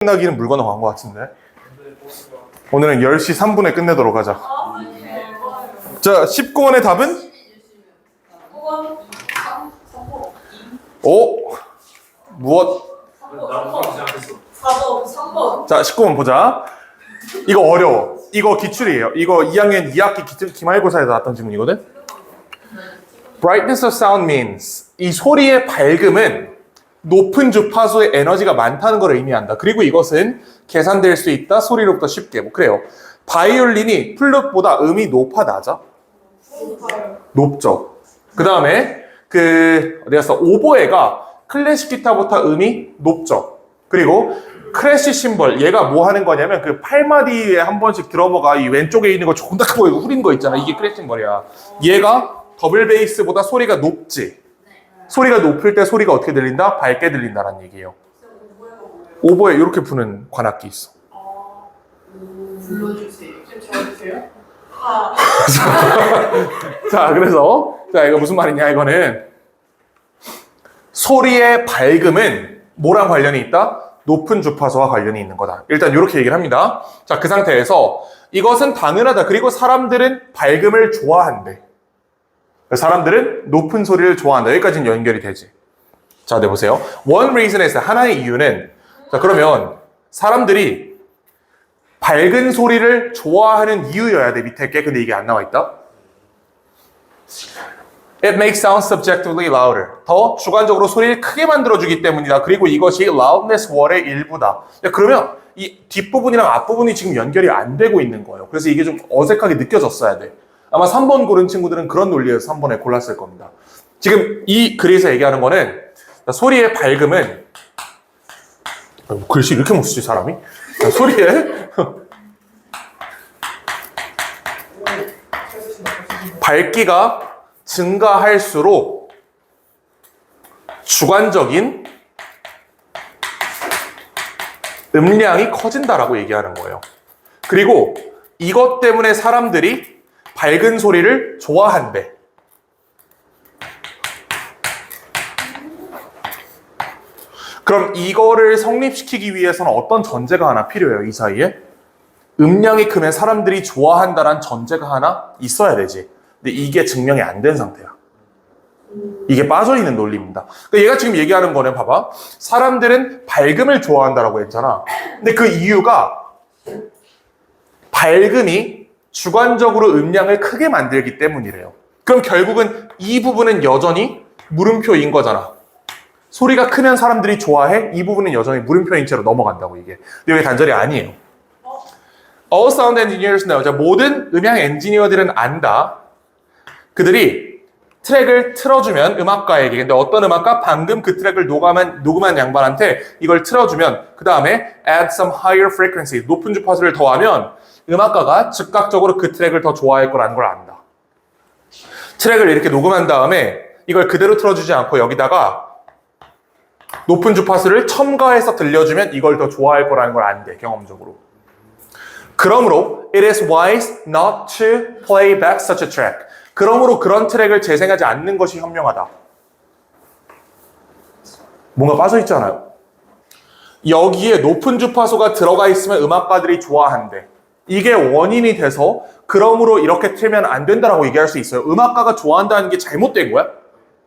끝나기는 물 건너간 것 같은데. 오늘은 10시 3분에 끝내도록 하자. 자, 19번의 답은? 오? 무엇? 3번. 자, 19번 보자. 이거 어려워. 이거 기출이에요. 이거 2학년 2학기 기말고사에 나왔던 질문이거든. Brightness of sound means 이 소리의 밝음은 높은 주파수의 에너지가 많다는 걸 의미한다. 그리고 이것은 계산될 수 있다. 소리로부터 쉽게. 뭐 그래요. 바이올린이 플룻보다 음이 높아 낮아? 높죠. 그 다음에 어디 갔어? 오보에가 클래식 기타보다 음이 높죠. 그리고 크래시 심벌, 얘가 뭐 하는 거냐면 그 팔마디에 한 번씩 드러머가 이 왼쪽에 있는 거 존나 크고 후린 거 있잖아. 이게 크래시 심벌이야. 얘가 더블 베이스보다 소리가 높지. 소리가 높을 때 소리가 어떻게 들린다? 밝게 들린다라는 얘기예요. 오보에 이렇게 부는 관악기 있어. 불러주세요. 좀 적어주세요. 자, 그래서 이거 무슨 말이냐? 이거는 소리의 밝음은 뭐랑 관련이 있다? 높은 주파수와 관련이 있는 거다. 일단 이렇게 얘기를 합니다. 자, 그 상태에서 이것은 당연하다. 그리고 사람들은 밝음을 좋아한대. 사람들은 높은 소리를 좋아한다. 여기까지는 연결이 되지. 자, 네, 보세요. One reason is 하나의 이유는, 자, 그러면 사람들이 밝은 소리를 좋아하는 이유여야 돼, 밑에 게. 근데 이게 안 나와 있다. It makes sound subjectively louder. 더 주관적으로 소리를 크게 만들어주기 때문이다. 그리고 이것이 loudness word의 일부다. 그러면 이 뒷부분이랑 앞부분이 지금 연결이 안 되고 있는 거예요. 그래서 이게 좀 어색하게 느껴졌어야 돼. 아마 3번 고른 친구들은 그런 논리에서 3번에 골랐을 겁니다. 지금 이 글에서 얘기하는 거는 소리의 밝음은 글씨 이렇게 못 쓰지 사람이? 소리의 밝기가 증가할수록 주관적인 음량이 커진다라고 얘기하는 거예요. 그리고 이것 때문에 사람들이 밝은 소리를 좋아한대. 그럼 이거를 성립시키기 위해서는 어떤 전제가 하나 필요해요, 이 사이에? 음량이 크면 사람들이 좋아한다란 전제가 하나 있어야 되지. 근데 이게 증명이 안 된 상태야. 이게 빠져있는 논리입니다. 그러니까 얘가 지금 얘기하는 거는 봐봐. 사람들은 밝음을 좋아한다라고 했잖아. 근데 그 이유가 밝음이 주관적으로 음량을 크게 만들기 때문이래요. 그럼 결국은 이 부분은 여전히 물음표인 거잖아. 소리가 크면 사람들이 좋아해? 이 부분은 여전히 물음표인 채로 넘어간다고 이게. 근데 이게 단절이 아니에요. All sound engineers know. 자, 모든 음향 엔지니어들은 안다. 그들이 트랙을 틀어주면 음악가에게, 근데 어떤 음악가? 방금 그 트랙을 녹음한 양반한테 이걸 틀어주면 그 다음에 add some higher frequency, 높은 주파수를 더하면 음악가가 즉각적으로 그 트랙을 더 좋아할 거라는 걸 안다. 트랙을 이렇게 녹음한 다음에 이걸 그대로 틀어주지 않고 여기다가 높은 주파수를 첨가해서 들려주면 이걸 더 좋아할 거라는 걸 안대, 경험적으로. 그러므로 it is wise not to play back such a track. 그러므로 그런 트랙을 재생하지 않는 것이 현명하다. 뭔가 빠져있지 않아요? 여기에 높은 주파수가 들어가 있으면 음악가들이 좋아한대. 이게 원인이 돼서 그러므로 이렇게 틀면 안 된다라고 얘기할 수 있어요. 음악가가 좋아한다는 게 잘못된 거야?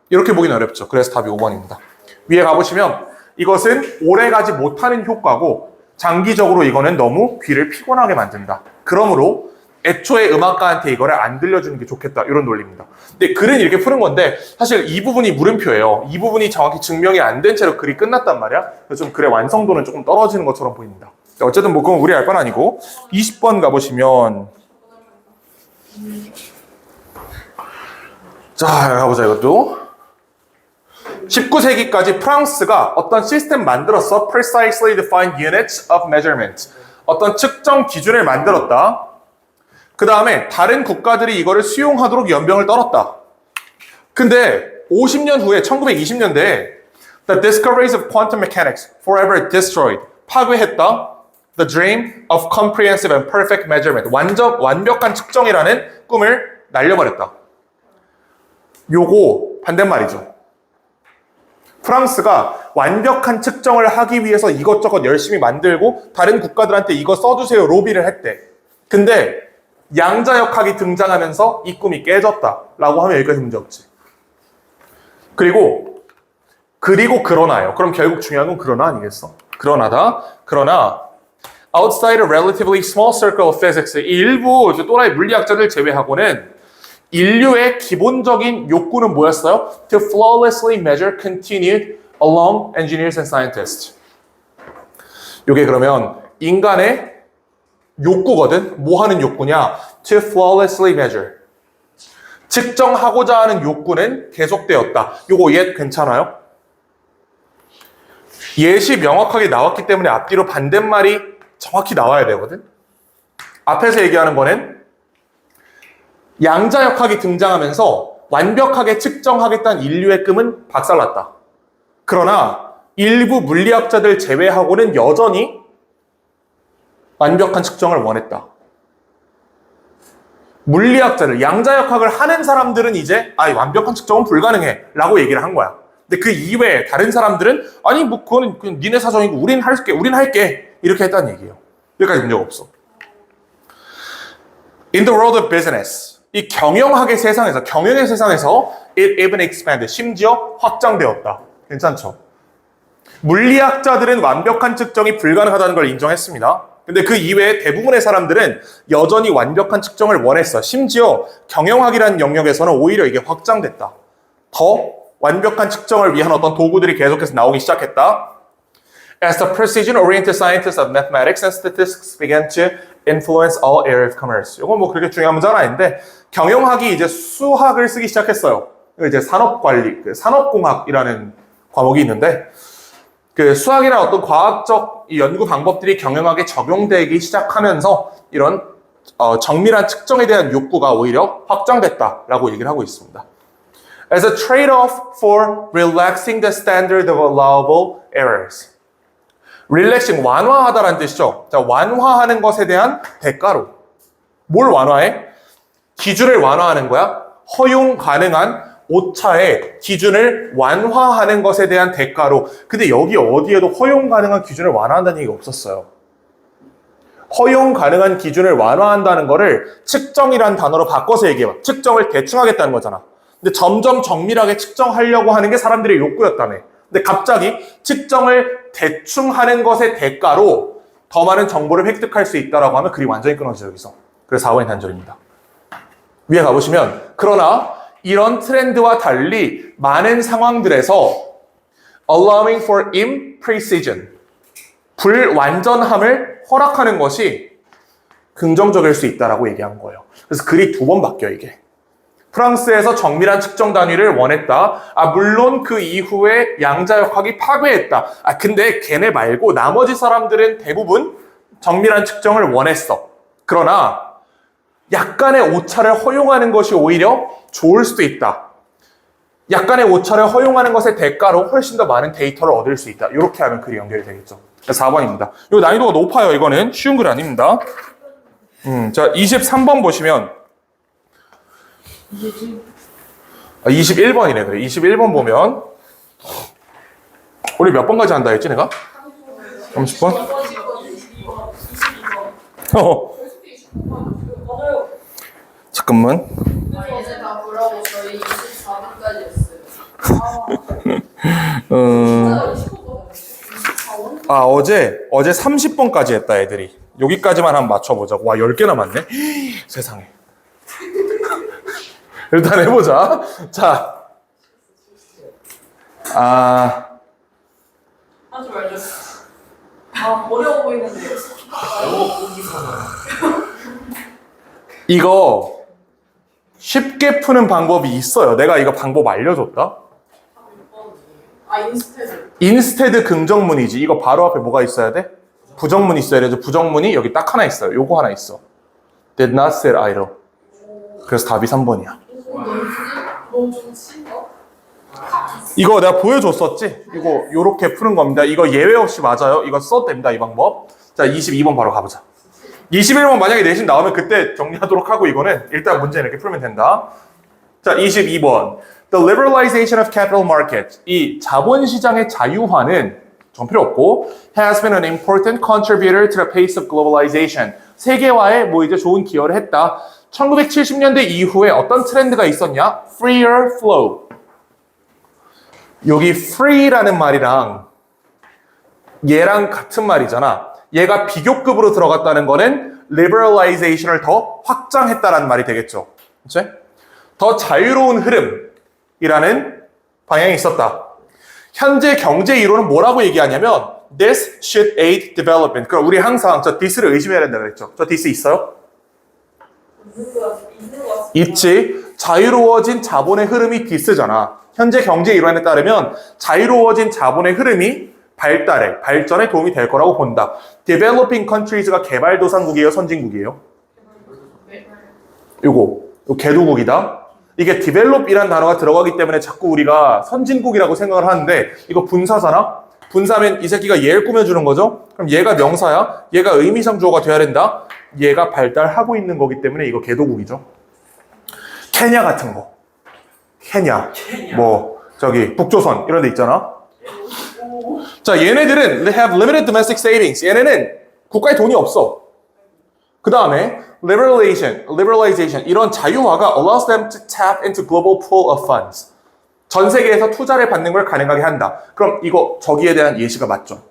이렇게 보긴 어렵죠. 그래서 답이 5번입니다. 위에 가보시면 이것은 오래가지 못하는 효과고 장기적으로 이거는 너무 귀를 피곤하게 만든다. 그러므로 애초에 음악가한테 이거를 안 들려주는 게 좋겠다. 이런 논리입니다. 근데 글은 이렇게 푸는 건데 사실 이 부분이 물음표예요. 이 부분이 정확히 증명이 안 된 채로 글이 끝났단 말이야. 그래서 좀 글의 완성도는 조금 떨어지는 것처럼 보입니다. 어쨌든 뭐 그건 우리 알 건 아니고 20번 가보시면 자, 가보자 이것도 19세기까지 프랑스가 어떤 시스템 만들었어. Precisely defined units of measurement. 어떤 측정 기준을 만들었다. 그 다음에 다른 국가들이 이거를 수용하도록 연병을 떨었다. 근데 50년 후에 1920년대에 The discoveries of quantum mechanics forever destroyed. 파괴했다. The dream of comprehensive and perfect measurement. 완벽한 측정이라는 꿈을 날려버렸다. 요거 반대말이죠. 프랑스가 완벽한 측정을 하기 위해서 이것저것 열심히 만들고 다른 국가들한테 이거 써주세요 로비를 했대. 근데 양자역학이 등장하면서 이 꿈이 깨졌다라고 하면 여기까지 문제 없지. 그리고 그러나요. 그럼 결국 중요한 건 그러나 아니겠어? 그러나 outside a relatively small circle of physics, 이 일부 또라이 물리학자들 제외하고는 인류의 기본적인 욕구는 뭐였어요? To flawlessly measure continued along engineers and scientists. 이게 그러면 인간의 욕구거든. 뭐 하는 욕구냐? To flawlessly measure. 측정하고자 하는 욕구는 계속되었다. 요거 옛 괜찮아요? 예시 명확하게 나왔기 때문에 앞뒤로 반대말이 정확히 나와야 되거든. 앞에서 얘기하는 거는 양자역학이 등장하면서 완벽하게 측정하겠다는 인류의 꿈은 박살났다. 그러나 일부 물리학자들 제외하고는 여전히 완벽한 측정을 원했다. 물리학자들, 양자역학을 하는 사람들은 이제 완벽한 측정은 불가능해 라고 얘기를 한 거야. 근데 그 이외에 다른 사람들은 아니 뭐 그건 니네 사정이고 우린 할게 이렇게 했다는 얘기예요. 여기까지 문제가 없어. In the world of business, 이 경영의 세상에서 it even expanded, 심지어 확장되었다. 괜찮죠? 물리학자들은 완벽한 측정이 불가능하다는 걸 인정했습니다. 근데 그 이외에 대부분의 사람들은 여전히 완벽한 측정을 원했어. 심지어 경영학이라는 영역에서는 오히려 이게 확장됐다. 더 완벽한 측정을 위한 어떤 도구들이 계속해서 나오기 시작했다. As the precision-oriented scientists of mathematics and statistics began to influence all areas of commerce. 이건 뭐 그렇게 중요한 문제는 아닌데 경영학이 이제 수학을 쓰기 시작했어요. 이제 산업관리, 산업공학이라는 과목이 있는데 그 수학이나 어떤 과학적 연구 방법들이 경영학에 적용되기 시작하면서 이런 정밀한 측정에 대한 욕구가 오히려 확장됐다라고 얘기를 하고 있습니다. As a trade-off for relaxing the standard of allowable errors. relaxing, 완화하다라는 뜻이죠. 자, 완화하는 것에 대한 대가로. 뭘 완화해? 기준을 완화하는 거야. 허용 가능한 오차의 기준을 완화하는 것에 대한 대가로. 근데 여기 어디에도 허용 가능한 기준을 완화한다는 얘기가 없었어요. 허용 가능한 기준을 완화한다는 거를 측정이라는 단어로 바꿔서 얘기해봐. 측정을 대충 하겠다는 거잖아. 근데 점점 정밀하게 측정하려고 하는 게 사람들의 욕구였다며. 근데 갑자기 측정을 대충 하는 것의 대가로 더 많은 정보를 획득할 수 있다라고 하면 글이 완전히 끊어져요, 여기서. 그래서 4번이 단절입니다. 위에 가보시면 그러나 이런 트렌드와 달리 많은 상황들에서 allowing for imprecision, 불완전함을 허락하는 것이 긍정적일 수 있다라고 얘기한 거예요. 그래서 글이 두 번 바뀌어요, 이게. 프랑스에서 정밀한 측정 단위를 원했다. 물론 그 이후에 양자역학이 파괴했다. 근데 걔네 말고 나머지 사람들은 대부분 정밀한 측정을 원했어. 그러나 약간의 오차를 허용하는 것이 오히려 좋을 수도 있다. 약간의 오차를 허용하는 것의 대가로 훨씬 더 많은 데이터를 얻을 수 있다. 이렇게 하면 글이 연결이 되겠죠. 4번입니다. 이 난이도가 높아요. 이거는 쉬운 글 아닙니다. 자, 23번 보시면 21번이네. 그래. 21번 보면 우리 몇 번까지 한다 했지 내가? 30번? 잠깐만. 이제 다 보라고 저희 24분까지 했어요. 어제 30번까지 했다 애들이. 여기까지만 한번 맞춰보자고. 와 10개 남았네. 세상에. 일단 해보자. 자, 하지 말자. 어려워 보이는데요. 이거 쉽게 푸는 방법이 있어요. 내가 이거 방법 알려줬다. 인스테드 긍정문이지. 이거 바로 앞에 뭐가 있어야 돼? 부정문이 있어야 되죠. 부정문이 여기 딱 하나 있어요. 요거 하나 있어. Did not sit idle. 그래서 답이 3번이야. 너무 좋지? 이거 내가 보여줬었지? 이거 요렇게 푸는 겁니다. 이거 예외 없이 맞아요. 이거 써도 됩니다. 이 방법. 자, 22번 바로 가보자. 21번 만약에 내신 나오면 그때 정리하도록 하고 이거는 일단 문제 이렇게 풀면 된다. 자, 22번. The liberalization of capital markets. 이 자본시장의 자유화는 전 필요 없고 has been an important contributor to the pace of globalization. 세계화에 뭐 이제 좋은 기여를 했다. 1970년대 이후에 어떤 트렌드가 있었냐? Freer flow. 여기 free라는 말이랑 얘랑 같은 말이잖아. 얘가 비교급으로 들어갔다는 거는 liberalization을 더 확장했다라는 말이 되겠죠. 그치? 더 자유로운 흐름이라는 방향이 있었다. 현재 경제 이론은 뭐라고 얘기하냐면 This should aid development. 그럼 우리 항상 저 this를 의심해야 된다 그랬죠. 저 this 있어요? 있는 것 같습니다. 있지. 자유로워진 자본의 흐름이 this잖아. 현재 경제 이론에 따르면 자유로워진 자본의 흐름이 발전에 도움이 될 거라고 본다. Developing countries가 개발도상국이에요, 선진국이에요? 요거 개도국이다. 이게 develop이란 단어가 들어가기 때문에 자꾸 우리가 선진국이라고 생각을 하는데 이거 분사잖아? 분사면 이 새끼가 얘를 꾸며주는 거죠? 그럼 얘가 명사야. 얘가 의미상 주어가 돼야 된다. 얘가 발달하고 있는 거기 때문에 이거 개도국이죠. 케냐 같은 거. 케냐. 뭐 저기 북조선 이런 데 있잖아. 자, 얘네들은 they have limited domestic savings. 얘네는 국가에 돈이 없어. 그 다음에 liberalization 이런 자유화가 allows them to tap into global pool of funds. 전 세계에서 투자를 받는 걸 가능하게 한다. 그럼 이거 저기에 대한 예시가 맞죠.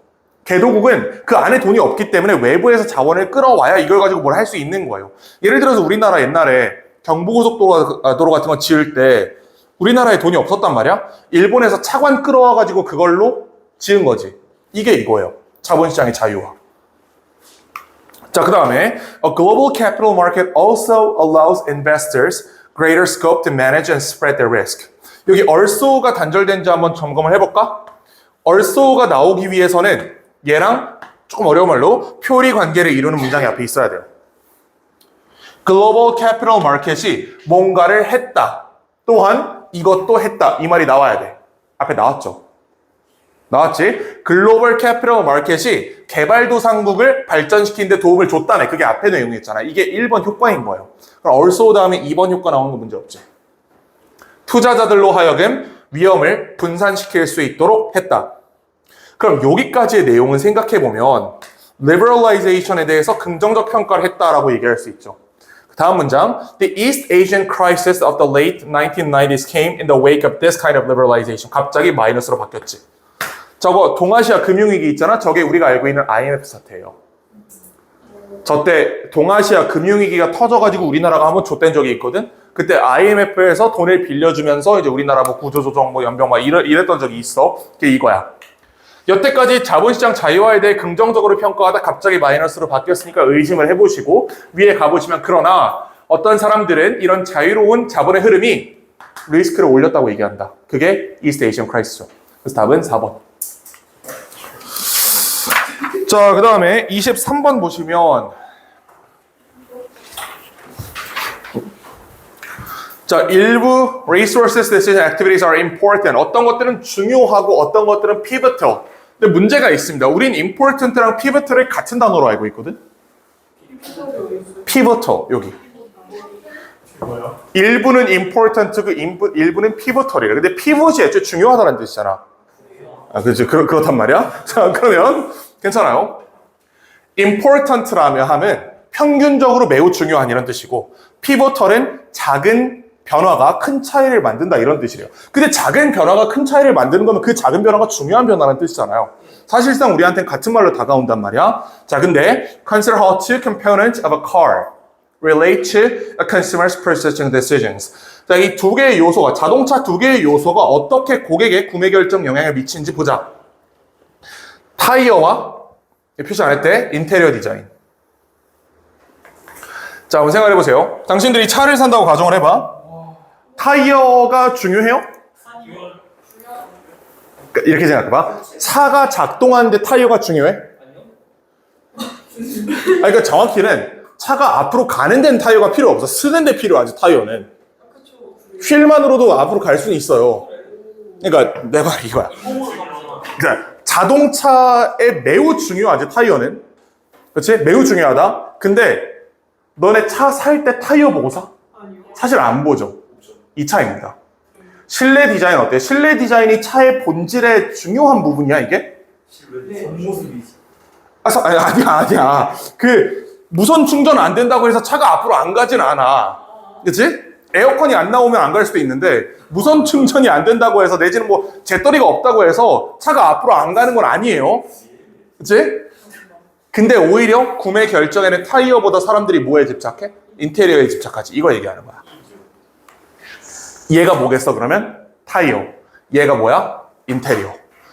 개도국은 그 안에 돈이 없기 때문에 외부에서 자원을 끌어와야 이걸 가지고 뭘 할 수 있는 거예요. 예를 들어서 우리나라 옛날에 경부고속도로 같은 거 지을 때 우리나라에 돈이 없었단 말이야. 일본에서 차관 끌어와가지고 그걸로 지은 거지. 이게 이거예요. 자본시장의 자유화. 자, 그 다음에 A global capital market also allows investors greater scope to manage and spread their risk. 여기 also가 단절된지 한번 점검을 해볼까? also가 나오기 위해서는 얘랑 조금 어려운 말로 표리 관계를 이루는 문장이 앞에 있어야 돼요. Global capital market이 뭔가를 했다. 또한 이것도 했다. 이 말이 나와야 돼. 앞에 나왔죠? 나왔지? 글로벌 캐피털 마켓이 개발도상국을 발전시키는 데 도움을 줬다네. 그게 앞에 내용이었잖아. 이게 1번 효과인 거예요. 그럼 also 다음에 2번 효과 나오는 거 문제 없지. 투자자들로 하여금 위험을 분산시킬 수 있도록 했다. 그럼 여기까지의 내용은 생각해보면 liberalization에 대해서 긍정적 평가를 했다라고 얘기할 수 있죠. 다음 문장. The East Asian crisis of the late 1990s came in the wake of this kind of liberalization. 갑자기 마이너스로 바뀌었지. 저거 동아시아 금융위기 있잖아. 저게 우리가 알고 있는 IMF 사태예요. 저때 동아시아 금융위기가 터져가지고 우리나라가 한번 좆된 적이 있거든. 그때 IMF에서 돈을 빌려주면서 이제 우리나라 뭐 구조조정 뭐 연병 막 이랬던 적이 있어. 그게 이거야. 여태까지 자본시장 자유화에 대해 긍정적으로 평가하다 갑자기 마이너스로 바뀌었으니까 의심을 해보시고 위에 가보시면 그러나 어떤 사람들은 이런 자유로운 자본의 흐름이 리스크를 올렸다고 얘기한다. 그게 이스트 에이시안 크라이시스죠. 그래서 답은 4번. 자, 그 다음에 23번 보시면 자, 일부 resources decision activities are important. 어떤 것들은 중요하고 어떤 것들은 pivotal. 근데 문제가 있습니다. 우린 important랑 pivotal을 같은 단어로 알고 있거든. pivotal 여기. 일부는 important고 일부는 pivotal이래. 근데 pivot이 애초에 중요하다는 뜻이잖아. 아, 그렇지. 그렇단 말이야. 자, 그러면 괜찮아요. important라면 하면 평균적으로 매우 중요한 이런 뜻이고 pivotal은 작은 변화가 큰 차이를 만든다 이런 뜻이래요. 근데 작은 변화가 큰 차이를 만드는 거면 그 작은 변화가 중요한 변화라는 뜻이잖아요. 사실상 우리한테는 같은 말로 다가온단 말이야. 자, 근데 consider how two components of a car relate to a consumer's purchasing decisions. 자, 이 두 개의 요소가 자동차 두 개의 요소가 어떻게 고객의 구매 결정 영향을 미치는지 보자. 타이어와 표시 안 했대 인테리어 디자인. 자, 한번 생각해 보세요. 당신들이 차를 산다고 가정을 해봐. 타이어가 중요해요? 이렇게 생각해봐. 차가 작동하는데 타이어가 중요해? 그러니까 정확히는 차가 앞으로 가는 데는 타이어가 필요 없어. 쓰는 데 필요하지, 타이어는. 휠만으로도 앞으로 갈 수는 있어요. 그러니까 내가 이거야. 그러니까 자동차에 매우 중요하지, 타이어는. 그렇지? 매우 중요하다. 근데 너네 차 살 때 타이어 보고 사? 사실 안 보죠. 이 차입니다. 실내 디자인 어때? 실내 디자인이 차의 본질의 중요한 부분이야, 이게? 겉모습이지. 아니야. 무선 충전 안 된다고 해서 차가 앞으로 안 가진 않아. 그치? 에어컨이 안 나오면 안 갈 수도 있는데, 무선 충전이 안 된다고 해서, 내지는 뭐, 배터리가 없다고 해서 차가 앞으로 안 가는 건 아니에요. 그치? 근데 오히려 구매 결정에는 타이어보다 사람들이 뭐에 집착해? 인테리어에 집착하지. 이거 얘기하는 거야. 얘가 뭐겠어, 그러면? 타이어. 얘가 뭐야? 인테리어.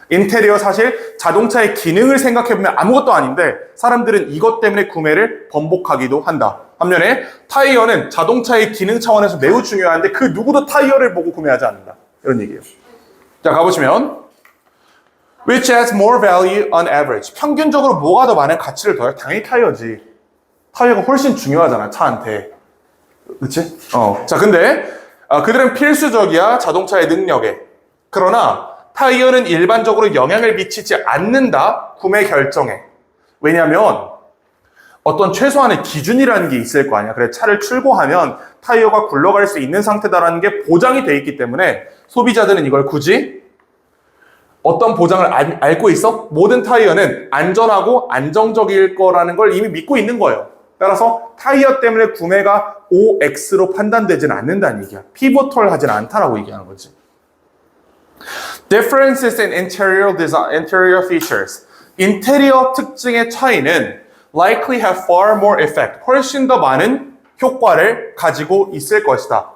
인테리어 사실 자동차의 기능을 생각해보면 아무것도 아닌데 사람들은 이것 때문에 구매를 번복하기도 한다. 반면에 타이어는 자동차의 기능 차원에서 매우 중요한데 그 누구도 타이어를 보고 구매하지 않는다. 이런 얘기예요. 자, 가보시면 Which has more value on average? 평균적으로 뭐가 더 많은 가치를 더해? 당연히 타이어지. 타이어가 훨씬 중요하잖아, 차한테. 그치? 자, 근데 그들은 필수적이야, 자동차의 능력에. 그러나 타이어는 일반적으로 영향을 미치지 않는다, 구매 결정에. 왜냐면 어떤 최소한의 기준이라는 게 있을 거 아니야. 그래, 차를 출고하면 타이어가 굴러갈 수 있는 상태다라는 게 보장이 돼 있기 때문에 소비자들은 이걸 굳이 어떤 보장을 알고 있어? 모든 타이어는 안전하고 안정적일 거라는 걸 이미 믿고 있는 거예요. 따라서 타이어 때문에 구매가 OX로 판단되지는 않는다는 얘기야. 피보털하진 않다라고 얘기하는 거지. Differences in interior design, interior features. 인테리어 특징의 차이는 likely have far more effect. 훨씬 더 많은 효과를 가지고 있을 것이다.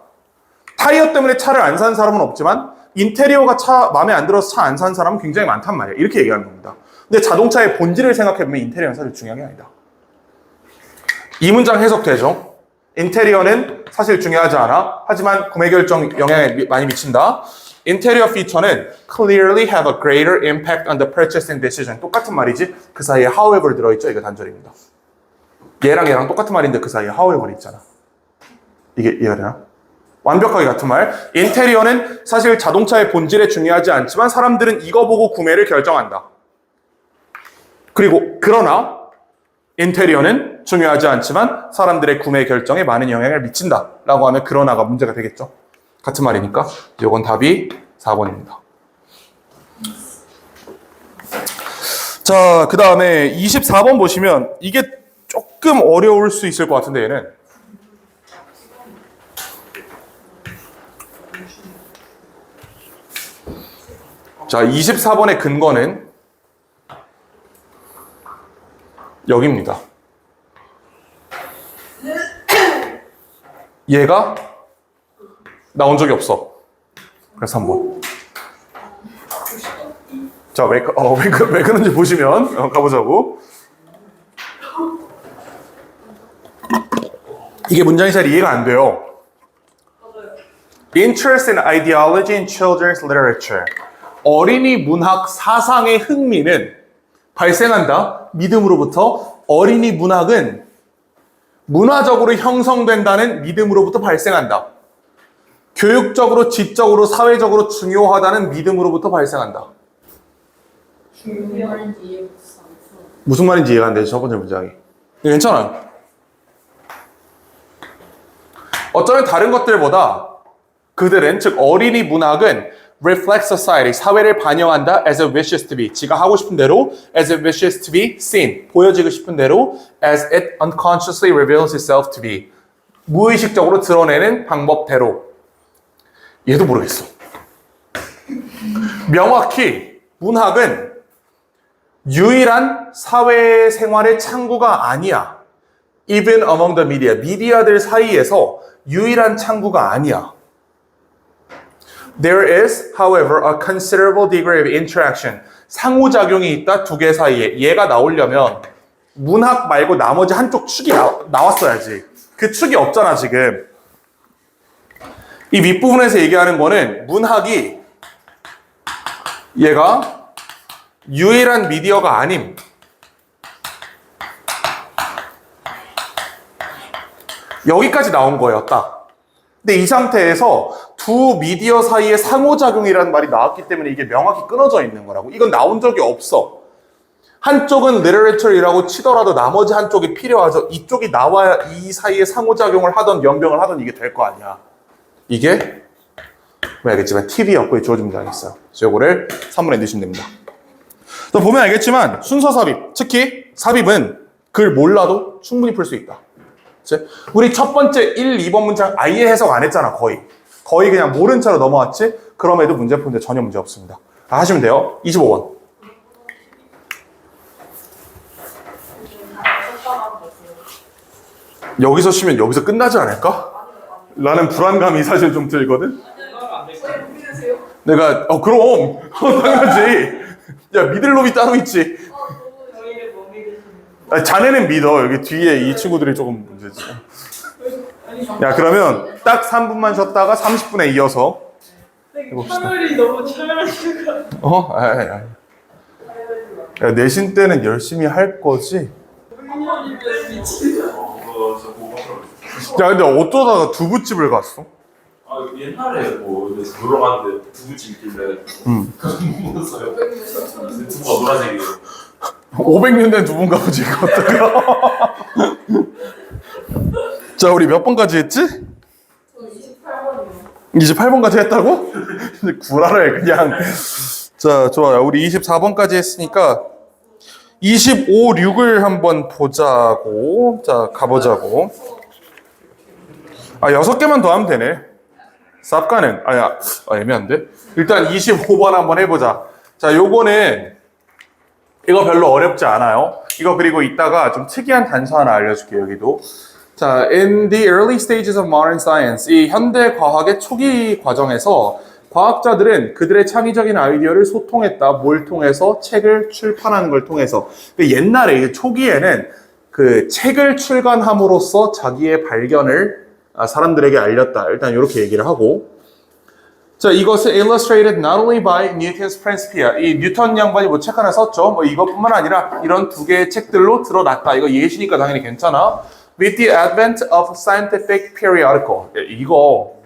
타이어 때문에 차를 안 산 사람은 없지만 인테리어가 마음에 안 들어서 차 안 산 사람은 굉장히 많단 말이야. 이렇게 얘기하는 겁니다. 근데 자동차의 본질을 생각해보면 인테리어는 사실 중요한 게 아니다. 이 문장 해석되죠? 인테리어는 사실 중요하지 않아. 하지만 구매 결정 영향에 많이 미친다. 인테리어 피처는 clearly have a greater impact on the purchasing decision. 똑같은 말이지. 그 사이에 however 들어있죠? 이거 단절입니다. 얘랑 똑같은 말인데 그 사이에 however 있잖아. 이게 이해가 되나? 완벽하게 같은 말. 인테리어는 사실 자동차의 본질에 중요하지 않지만 사람들은 이거 보고 구매를 결정한다. 그러나 인테리어는 중요하지 않지만 사람들의 구매 결정에 많은 영향을 미친다 라고 하면 그러나가 문제가 되겠죠. 같은 말이니까 이건 답이 4번입니다. 자, 그 다음에 24번 보시면 이게 조금 어려울 수 있을 것 같은데 얘는 자, 24번의 근거는 여기입니다. 얘가 나온 적이 없어. 그래서 한번. 자, 왜 그런지 보시면 가보자고. 이게 문장이 잘 이해가 안 돼요. Interest in ideology in children's literature. 어린이 문학 사상의 흥미는 발생한다. 믿음으로부터. 어린이 문학은 문화적으로 형성된다는 믿음으로부터 발생한다. 교육적으로, 지적으로, 사회적으로 중요하다는 믿음으로부터 발생한다. 무슨 말인지 이해가 안 되죠, 첫 번째 문장이. 괜찮아요. 어쩌면 다른 것들보다 그들은, 즉 어린이 문학은 reflect society, 사회를 반영한다 as it wishes to be, 지가 하고 싶은 대로 as it wishes to be seen, 보여지고 싶은 대로 as it unconsciously reveals itself to be, 무의식적으로 드러내는 방법대로. 얘도 모르겠어. 명확히 문학은 유일한 사회생활의 창구가 아니야. Even among the media, 미디어들 사이에서 유일한 창구가 아니야. There is, however, a considerable degree of interaction. 상호작용이 있다, 두 개 사이에. 얘가 나오려면 문학 말고 나머지 한쪽 축이 나왔어야지. 그 축이 없잖아, 지금. 이 윗부분에서 얘기하는 거는 문학이 얘가 유일한 미디어가 아님. 여기까지 나온 거예요, 딱. 근데 이 상태에서 두 미디어 사이의 상호작용이라는 말이 나왔기 때문에 이게 명확히 끊어져 있는 거라고. 이건 나온 적이 없어. 한쪽은 literature이라고 치더라도 나머지 한쪽이 필요하죠. 이쪽이 나와야 이 사이에 상호작용을 하던 연병을 하던 이게 될 거 아니야. 이게 알겠지만 TV였고 주어진 문장이 있어요. 그래서 요거를 3분의 넣으시면 됩니다. 또 보면 알겠지만 순서 삽입, 특히 삽입은 글 몰라도 충분히 풀 수 있다. 그치? 우리 첫 번째 1, 2번 문장 아예 해석 안 했잖아. 거의 그냥 모른 채로 넘어왔지. 그럼에도 문제 푸는데 전혀 문제 없습니다. 다 하시면 돼요. 25번. 여기서 쉬면 여기서 끝나지 않을까? 라는 불안감이 사실 좀 들거든. 내가 그럼 당연하지. 야, 믿을 놈이 따로 있지. 아니, 자네는 믿어. 여기 뒤에 이 친구들이 조금 문제지. 야, 그러면 딱 3분만 쉬었다가 30분에 이어서 해봅시다. 하늘이 너무 찬란해가. 야, 내신 때는 열심히 할 거지. 야, 근데 어쩌다가 두부집을 갔어? 아 옛날에 뭐 놀러 갔는데 두부집 있길래 먹었어요. 두부가 노란색이에요. 500년 된 두부인가 보지, 이거 어떡해. 자, 우리 몇 번까지 했지? 저 28번이요. 28번까지 했다고? 근데 구라를 그냥. 자, 좋아요. 우리 24번까지 했으니까 25, 6을 한번 보자고. 자, 가보자고. 6개만 더 하면 되네. 쌉가는. 애매한데? 일단 25번 한번 해보자. 자, 요거는 이거 별로 어렵지 않아요. 이거 그리고 이따가 좀 특이한 단서 하나 알려줄게요, 여기도. 자, in the early stages of modern science, 이 현대 과학의 초기 과정에서 과학자들은 그들의 창의적인 아이디어를 소통했다. 뭘 통해서? 책을 출판하는 걸 통해서. 옛날에 초기에는 그 책을 출간함으로써 자기의 발견을 사람들에게 알렸다. 일단 이렇게 얘기를 하고. 자, 이것은 illustrated not only by Newton's Principia. 이 뉴턴 양반이 뭐 책 하나 썼죠. 뭐 이것뿐만 아니라 이런 두 개의 책들로 드러났다. 이거 예시니까 당연히 괜찮아. With the advent of scientific periodical. 이거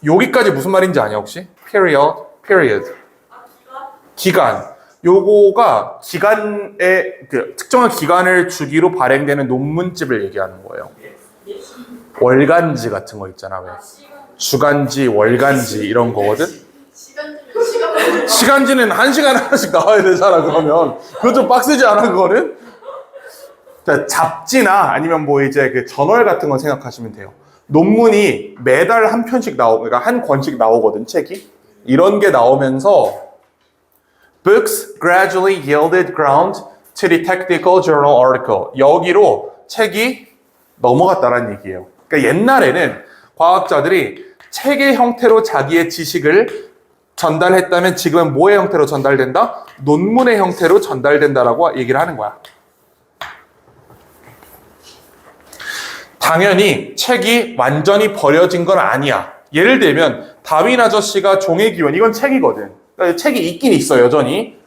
여기까지 무슨 말인지 아냐 혹시? period. 기간. 요거가 기간의 특정한 기간을 주기로 발행되는 논문집을 얘기하는 거예요. 월간지 같은 거 있잖아. 왜? 주간지, 월간지 이런 거거든. 시간지는 1시간에 하나씩 나와야 되잖아. 그러면 그거 좀 빡세지 않아 그거는? 자, 잡지나 아니면 뭐 이제 그 저널 같은 거 생각하시면 돼요. 논문이 매달 한 편씩 그러니까 한 권씩 나오거든, 책이. 이런 게 나오면서 books gradually yielded ground to the technical journal article. 여기로 책이 넘어갔다라는 얘기예요. 그러니까 옛날에는 과학자들이 책의 형태로 자기의 지식을 전달했다면 지금은 뭐의 형태로 전달된다? 논문의 형태로 전달된다라고 얘기를 하는 거야. 당연히 책이 완전히 버려진 건 아니야. 예를 들면 다윈 아저씨가 종의 기원, 이건 책이거든. 그러니까 책이 있긴 있어 여전히.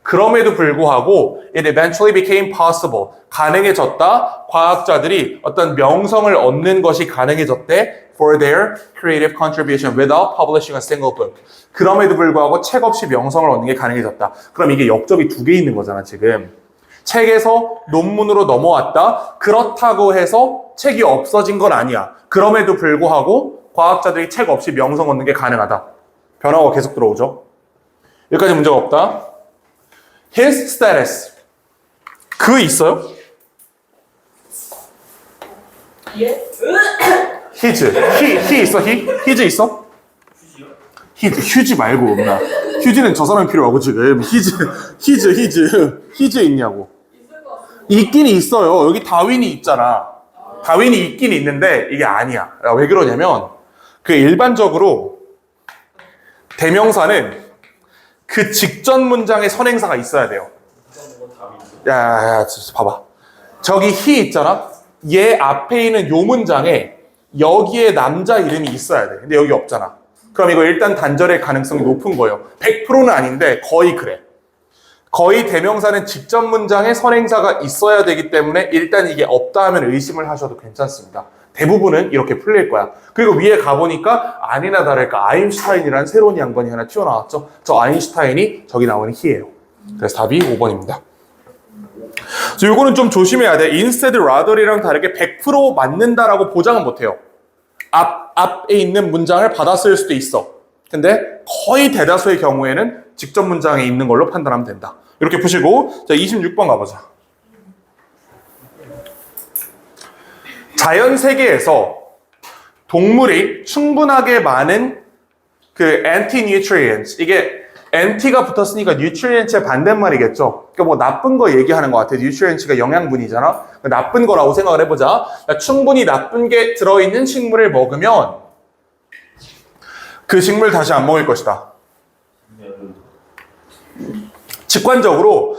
그럼에도 불구하고 it eventually became possible. 가능해졌다. 과학자들이 어떤 명성을 얻는 것이 가능해졌대. For their creative contribution without publishing a single book. 그럼에도 불구하고 책 없이 명성을 얻는 게 가능해졌다. 그럼 이게 역접이 2개 있는 거잖아 지금. 책에서 논문으로 넘어왔다. 그렇다고 해서 책이 없어진 건 아니야. 그럼에도 불구하고 과학자들이 책 없이 명성 얻는 게 가능하다. 변화가 계속 들어오죠. 여기까지 문제가 없다. His status. 그 있어요? 예? His. he 있어? His 있어? 휴지 말고 없나? 휴지는 저 사람이 필요하고 지금. His 있냐고. 있긴 있어요. 여기 다윈이 있잖아. 다윈이 있긴 있는데 이게 아니야. 왜 그러냐면 그 일반적으로 대명사는 그 직전 문장에 선행사가 있어야 돼요. 야, 봐봐. 저기 he 있잖아. 얘 앞에 있는 요 문장에 여기에 남자 이름이 있어야 돼. 근데 여기 없잖아. 그럼 이거 일단 단절의 가능성이 높은 거예요. 100%는 아닌데 거의 그래. 거의 대명사는 직전 문장에 선행사가 있어야 되기 때문에 일단 이게 없다 하면 의심을 하셔도 괜찮습니다. 대부분은 이렇게 풀릴 거야. 그리고 위에 가보니까 아니나 다를까 아인슈타인이라는 새로운 양반이 하나 튀어나왔죠. 저 아인슈타인이 저기 나오는 he예요. 그래서 답이 5번입니다. 요거는 좀 조심해야 돼. instead, rather이랑 다르게 100% 맞는다라고 보장은 못해요. 앞에 있는 문장을 받았을 수도 있어. 근데 거의 대다수의 경우에는 직접 문장에 있는 걸로 판단하면 된다. 이렇게 푸시고 자 26번 가보자. 자연 세계에서 동물이 충분하게 많은 그 anti-nutrients, 이게 anti가 붙었으니까 nutrients의 반대말이겠죠. 그러니까 뭐 나쁜 거 얘기하는 것 같아. nutrients가 영양분이잖아. 나쁜 거라고 생각을 해보자. 그러니까 충분히 나쁜 게 들어있는 식물을 먹으면 그 식물 다시 안 먹을 것이다. 직관적으로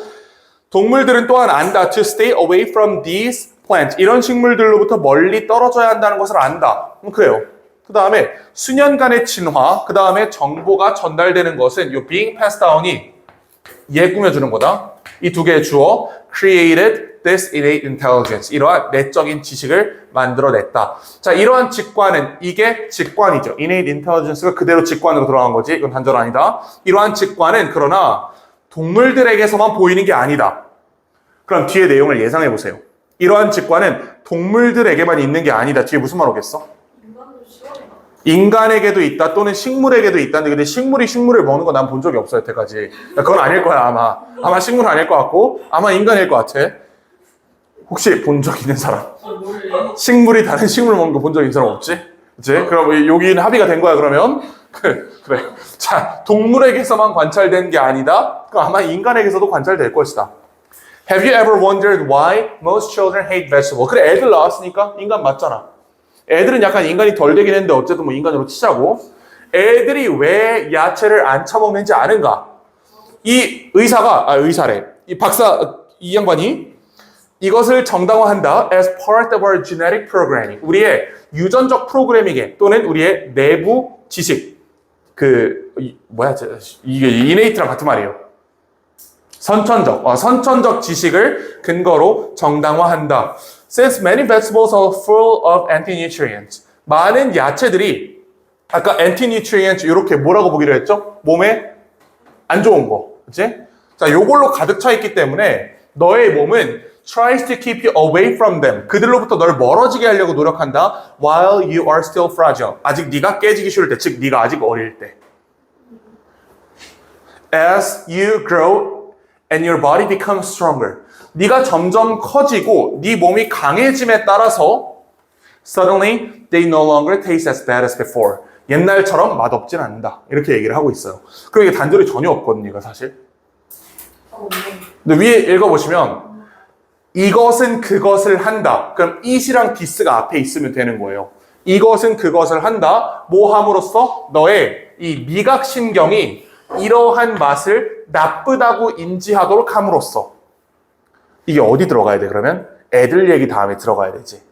동물들은 또한 안다. To stay away from these plants. 이런 식물들로부터 멀리 떨어져야 한다는 것을 안다. 그래요. 그 다음에 수년간의 진화, 그 다음에 정보가 전달되는 것은 이 being passed down이 얘 꾸며주는 거다. 이 두 개의 주어 created this innate intelligence. 이러한 내적인 지식을 만들어냈다. 자, 이러한 직관은 이게 직관이죠. innate intelligence가 그대로 직관으로 들어간 거지. 이건 단절 아니다. 이러한 직관은 그러나 동물들에게서만 보이는 게 아니다. 그럼 뒤에 내용을 예상해 보세요. 이러한 직관은 동물들에게만 있는 게 아니다. 뒤에 무슨 말 오겠어? 인간에게도 있다 또는 식물에게도 있다는데 근데 식물이 식물을 먹는 거 난 본 적이 없어요 여태까지. 그건 아닐 거야 아마 식물은 아닐 것 같고 아마 인간일 것 같아. 혹시 본 적 있는 사람? 식물이 다른 식물 먹는 거 본 적 있는 사람 없지? 그치? 그럼 여기는 합의가 된 거야 그러면? 그래. 자, 동물에게서만 관찰된 게 아니다. 그럼 아마 인간에게서도 관찰될 것이다. Have you ever wondered why most children hate vegetables? 그래 애들 나왔으니까 인간 맞잖아. 애들은 약간 인간이 덜 되긴 했는데 어쨌든 뭐 인간으로 치자고. 애들이 왜 야채를 안 처먹는지 아는가? 이 의사래. 이 박사, 이 양반이 이것을 정당화한다. As part of our genetic programming. 우리의 유전적 프로그래밍에 또는 우리의 내부 지식. 이게 innate랑 같은 말이에요. 선천적 지식을 근거로 정당화한다. Since many vegetables are full of anti-nutrients. 많은 야채들이 아까 anti-nutrients 이렇게 뭐라고 보기로 했죠? 몸에 안 좋은 거. 그치? 자, 요걸로 가득 차 있기 때문에 너의 몸은 tries to keep you away from them. 그들로부터 널 멀어지게 하려고 노력한다. While you are still fragile. 아직 네가 깨지기 쉬울 때, 즉 네가 아직 어릴 때. As you grow and your body becomes stronger. 네가 점점 커지고 네 몸이 강해짐에 따라서 suddenly they no longer taste as bad as before. 옛날처럼 맛없진 않는다. 이렇게 얘기를 하고 있어요. 그럼 이게 단절이 전혀 없거든요, 이거 사실. 근데 위에 읽어보시면 이것은 그것을 한다. 그럼 it이랑 this가 앞에 있으면 되는 거예요. 이것은 그것을 한다. 뭐 함으로써? 너의 이 미각신경이 이러한 맛을 나쁘다고 인지하도록 함으로써. 이게 어디 들어가야 돼 그러면? 애들 얘기 다음에 들어가야 되지.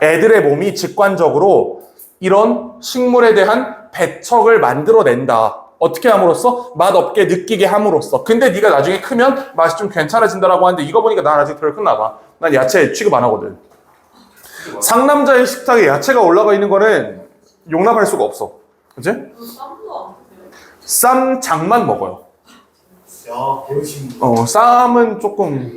애들의 몸이 직관적으로 이런 식물에 대한 배척을 만들어낸다. 어떻게 함으로써? 맛없게 느끼게 함으로써. 근데 네가 나중에 크면 맛이 좀 괜찮아진다라고 하는데 이거 보니까 난 아직 덜 컸나 봐. 난 야채 취급 안 하거든. 상남자의 식탁에 야채가 올라가 있는 거는 용납할 수가 없어. 그치? 쌈도 안 드세요? 쌈장만 먹어요. 야, 배우신 쌈은 조금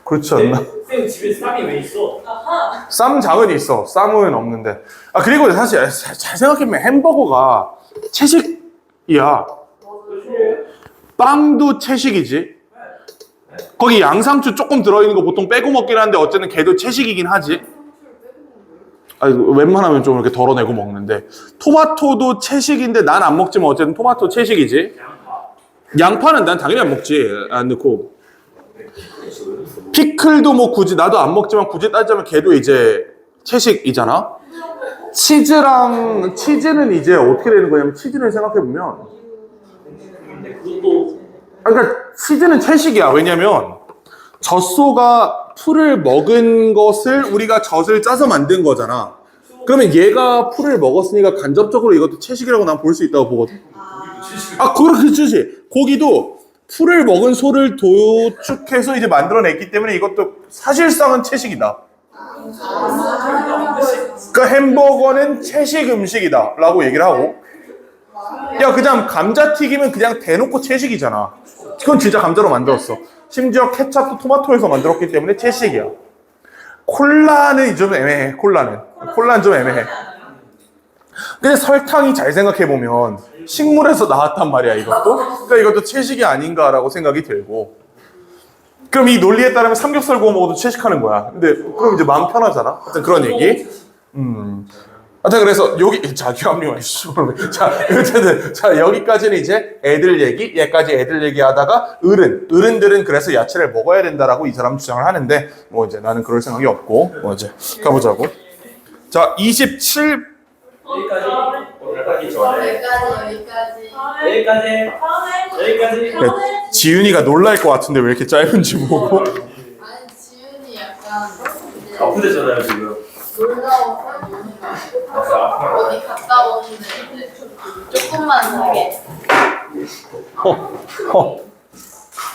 그렇지 않나? 쌤 집에 쌈이 왜 있어? 아하! 쌈장은 있어. 쌈은 없는데. 아 그리고 사실 잘 생각해보면 햄버거가 채식이야. 빵도 채식이지. 거기 양상추 조금 들어있는 거 보통 빼고 먹긴 하는데 어쨌든 걔도 채식이긴 하지. 아니, 웬만하면 좀 이렇게 덜어내고 먹는데 토마토도 채식인데 난 안 먹지만 어쨌든 토마토 채식이지. 양파는 난 당연히 안 먹지. 안 넣고 피클도 뭐 굳이 나도 안 먹지만 굳이 따지자면 걔도 이제 채식이잖아. 치즈는 이제 어떻게 되는 거냐면 치즈를 생각해보면 그러니까 치즈는 채식이야. 왜냐면 젖소가 풀을 먹은 것을 우리가 젖을 짜서 만든 거잖아. 그러면 얘가 풀을 먹었으니까 간접적으로 이것도 채식이라고 난 볼 수 있다고 보거든. 그렇지. 고기도 풀을 먹은 소를 도축해서 이제 만들어냈기 때문에 이것도 사실상은 채식이다. 그러니까 햄버거는 채식 음식이다 라고 얘기를 하고, 야 그냥 감자튀김은 그냥 대놓고 채식이잖아. 그건 진짜 감자로 만들었어. 심지어 케찹도 토마토에서 만들었기 때문에 채식이야. 콜라는 좀 애매해. 콜라는 좀 애매해. 근데 설탕이 잘 생각해보면 식물에서 나왔단 말이야, 이것도. 그러니까 이것도 채식이 아닌가라고 생각이 들고. 그럼 이 논리에 따르면 삼겹살 구워 먹어도 채식하는 거야. 근데 그럼 이제 마음 편하잖아. 하여튼 그런 얘기. 하여튼 그래서 여기 자기 합리화 자 여기까지는 이제 애들 얘기, 얘까지 애들 얘기하다가 어른들은 그래서 야채를 먹어야 된다라고 이 사람 주장을 하는데 뭐 이제 나는 그럴 생각이 없고 뭐 이제 가보자고. 자 27. 여기까지. 가기 전에. 여기까지. 여기까지. 지윤이가 놀랄 것 같은데 왜 이렇게 짧은지 보고. 아니 지윤이 약간 이제 아프대잖아요 지금. 놀라워서 어디 갔다 오는데 조금만 하게. 허.